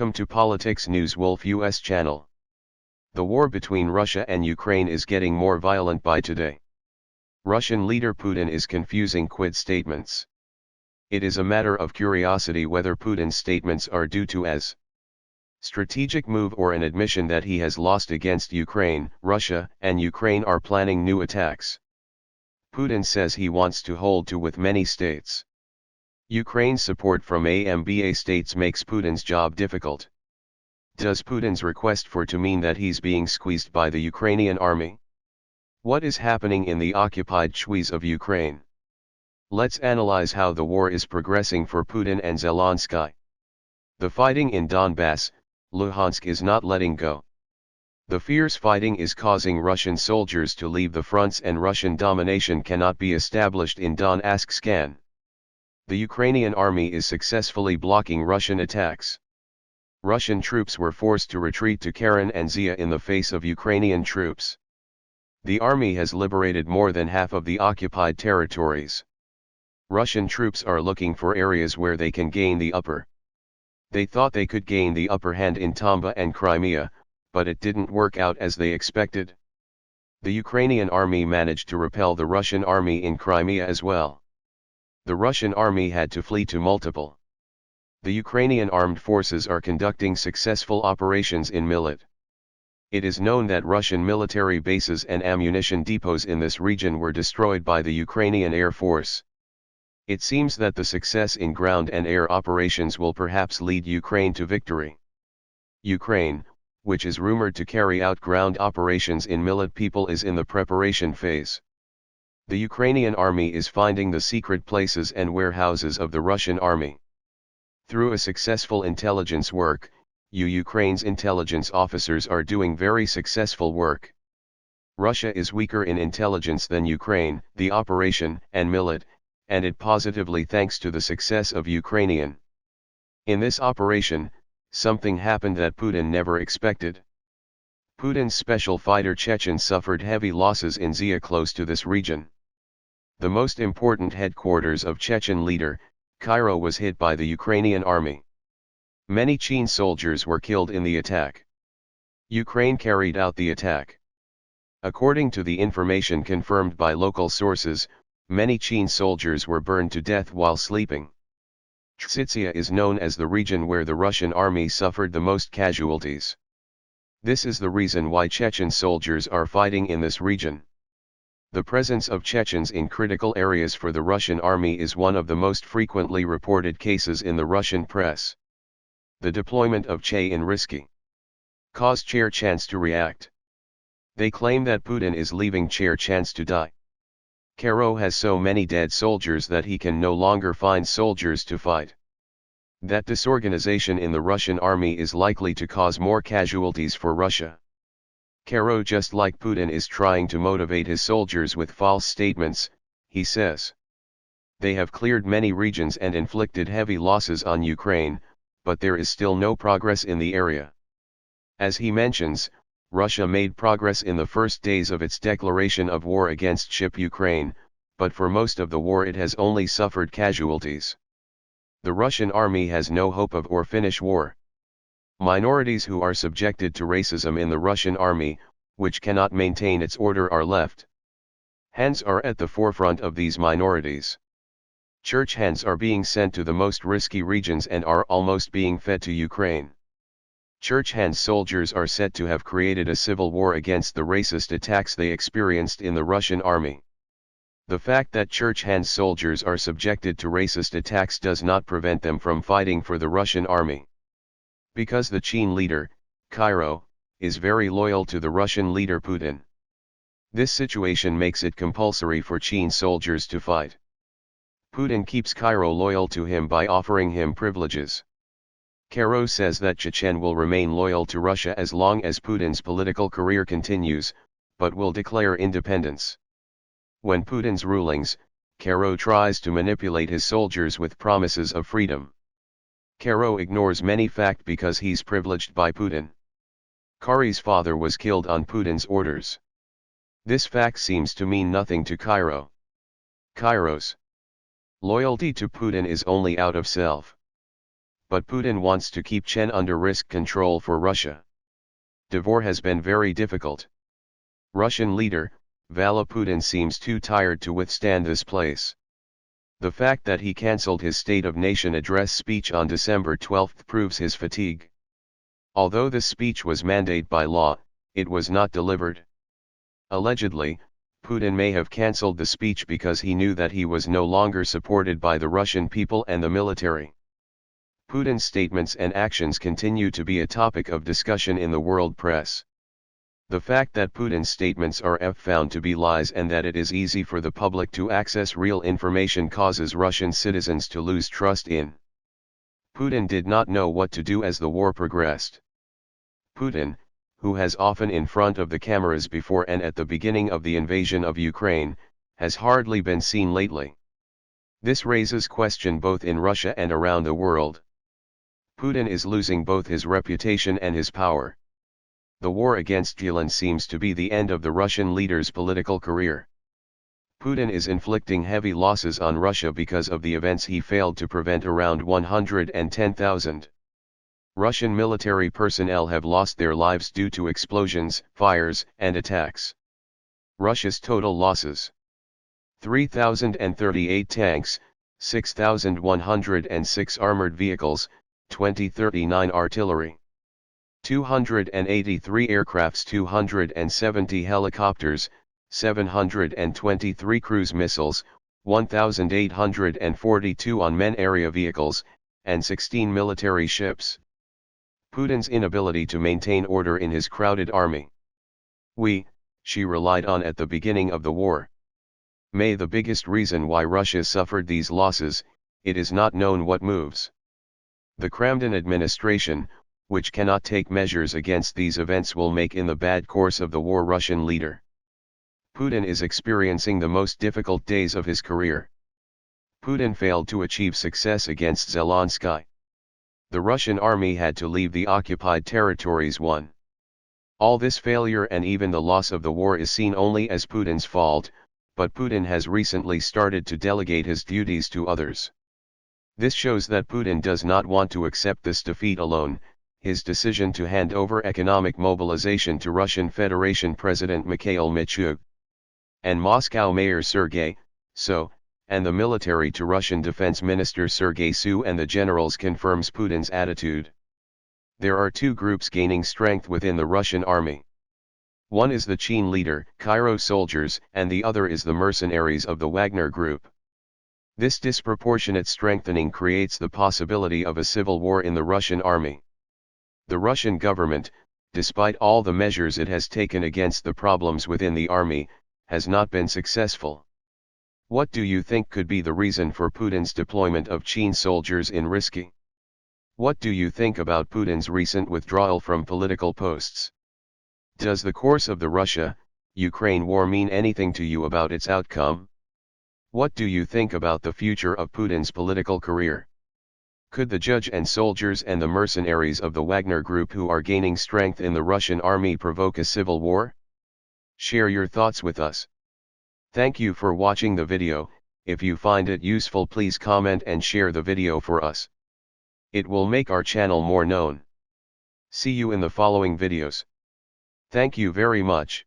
Welcome to Politics News Wolf US channel. The war between Russia and Ukraine is getting more violent by today. Russian leader Putin is confusing quid statements. It is a matter of curiosity whether Putin's statements are due to as strategic move or an admission that he has lost against Ukraine. Russia and Ukraine are planning new attacks. Putin says he wants to hold to with many states. Ukraine's support from AMBA states makes Putin's job difficult. Does Putin's request for to mean that he's being squeezed by the Ukrainian army? What is happening in the occupied Chwees of Ukraine? Let's analyze how the war is progressing for Putin and Zelensky. The fighting in Donbass, Luhansk is not letting go. The fierce fighting is causing Russian soldiers to leave the fronts and Russian domination cannot be established in Donetsk. The Ukrainian army is successfully blocking Russian attacks. Russian troops were forced to retreat to Karen and Zia in the face of Ukrainian troops. The army has liberated more than half of the occupied territories. Russian troops are looking for areas where they can gain the upper. They thought they could gain the upper hand in Tamba and Crimea, but it didn't work out as they expected. The Ukrainian army managed to repel the Russian army in Crimea as well. The Russian army had to flee to multiple. The Ukrainian armed forces are conducting successful operations in Millet. It is known that Russian military bases and ammunition depots in this region were destroyed by the Ukrainian Air Force. It seems that the success in ground and air operations will perhaps lead Ukraine to victory. Ukraine, which is rumored to carry out ground operations in Millet people, is in the preparation phase. The Ukrainian army is finding the secret places and warehouses of the Russian army. Through a successful intelligence work, Ukraine's intelligence officers are doing very successful work. Russia is weaker in intelligence than Ukraine, the operation, and Millet, and it positively thanks to the success of Ukrainian. In this operation, something happened that Putin never expected. Putin's special fighter Chechen suffered heavy losses in Zia close to this region. The most important headquarters of Chechen leader, Cairo, was hit by the Ukrainian army. Many Chechen soldiers were killed in the attack. Ukraine carried out the attack. According to the information confirmed by local sources, many Chechen soldiers were burned to death while sleeping. Chechnya is known as the region where the Russian army suffered the most casualties. This is the reason why Chechen soldiers are fighting in this region. The presence of Chechens in critical areas for the Russian army is one of the most frequently reported cases in the Russian press. The deployment of Chechen risky caused Chechens to react. They claim that Putin is leaving Chechens to die. Cairo has so many dead soldiers that he can no longer find soldiers to fight. That disorganization in the Russian army is likely to cause more casualties for Russia. Cairo, just like Putin, is trying to motivate his soldiers with false statements, he says. They have cleared many regions and inflicted heavy losses on Ukraine, but there is still no progress in the area. As he mentions, Russia made progress in the first days of its declaration of war against Ukraine, but for most of the war it has only suffered casualties. The Russian army has no hope of or finish war. Minorities who are subjected to racism in the Russian army, which cannot maintain its order, are left. Hands are at the forefront of these minorities. Church hands are being sent to the most risky regions and are almost being fed to Ukraine. Church hands soldiers are said to have created a civil war against the racist attacks they experienced in the Russian army. The fact that church hands soldiers are subjected to racist attacks does not prevent them from fighting for the Russian army. Because the Chechen leader, Cairo, is very loyal to the Russian leader Putin. This situation makes it compulsory for Chechen soldiers to fight. Putin keeps Cairo loyal to him by offering him privileges. Cairo says that Chechen will remain loyal to Russia as long as Putin's political career continues, but will declare independence. When Putin's rulings, Cairo tries to manipulate his soldiers with promises of freedom. Cairo ignores many facts because he's privileged by Putin. Kari's father was killed on Putin's orders. This fact seems to mean nothing to Cairo. Cairo's loyalty to Putin is only out of self. but Putin wants to keep Chechen under risk control for Russia. The war has been very difficult. Russian leader, Vladimir Putin seems too tired to withstand this place. The fact that he cancelled his State of Nation address speech on December 12 proves his fatigue. Although this speech was mandated by law, it was not delivered. Allegedly, Putin may have cancelled the speech because he knew that he was no longer supported by the Russian people and the military. Putin's statements and actions continue to be a topic of discussion in the world press. The fact that Putin's statements are found to be lies and that it is easy for the public to access real information causes Russian citizens to lose trust in Putin did not know what to do as the war progressed. Putin, who has often in front of the cameras before and at the beginning of the invasion of Ukraine, has hardly been seen lately. This raises question both in Russia and around the world. Putin is losing both his reputation and his power. The war against Putin seems to be the end of the Russian leader's political career. Putin is inflicting heavy losses on Russia because of the events he failed to prevent. Around 110,000 Russian military personnel have lost their lives due to explosions, fires, and attacks. Russia's total losses: 3,038 tanks, 6,106 armored vehicles, 2,039 artillery, 283 aircrafts, 270 helicopters, 723 cruise missiles, 1,842 unmanned area vehicles, and 16 military ships. Putin's inability to maintain order in his crowded army. She relied on at the beginning of the war. May the biggest reason why Russia suffered these losses, it is not known what moves. The Kremlin administration, which cannot take measures against these events, will make in the bad course of the war. Russian leader Putin is experiencing the most difficult days of his career. Putin failed to achieve success against Zelensky. The Russian army had to leave the occupied territories. All this failure and even the loss of the war is seen only as Putin's fault, but Putin has recently started to delegate his duties to others. This shows that Putin does not want to accept this defeat alone. His decision to hand over economic mobilization to Russian Federation President Mikhail Michug and Moscow Mayor Sergei So, and the military to Russian Defense Minister Sergei Su and the generals confirms Putin's attitude. There are two groups gaining strength within the Russian army. One is the Chechen leader, Cairo soldiers, and the other is the mercenaries of the Wagner Group. This disproportionate strengthening creates the possibility of a civil war in the Russian army. The Russian government, despite all the measures it has taken against the problems within the army, has not been successful. What do you think could be the reason for Putin's deployment of Chechen soldiers in risky? What do you think about Putin's recent withdrawal from political posts? Does the course of the Russia-Ukraine war mean anything to you about its outcome? What do you think about the future of Putin's political career? Could the judge and soldiers and the mercenaries of the Wagner Group who are gaining strength in the Russian army provoke a civil war? Share your thoughts with us. Thank you for watching the video. If you find it useful, please comment and share the video for us. It will make our channel more known. See you in the following videos. Thank you very much.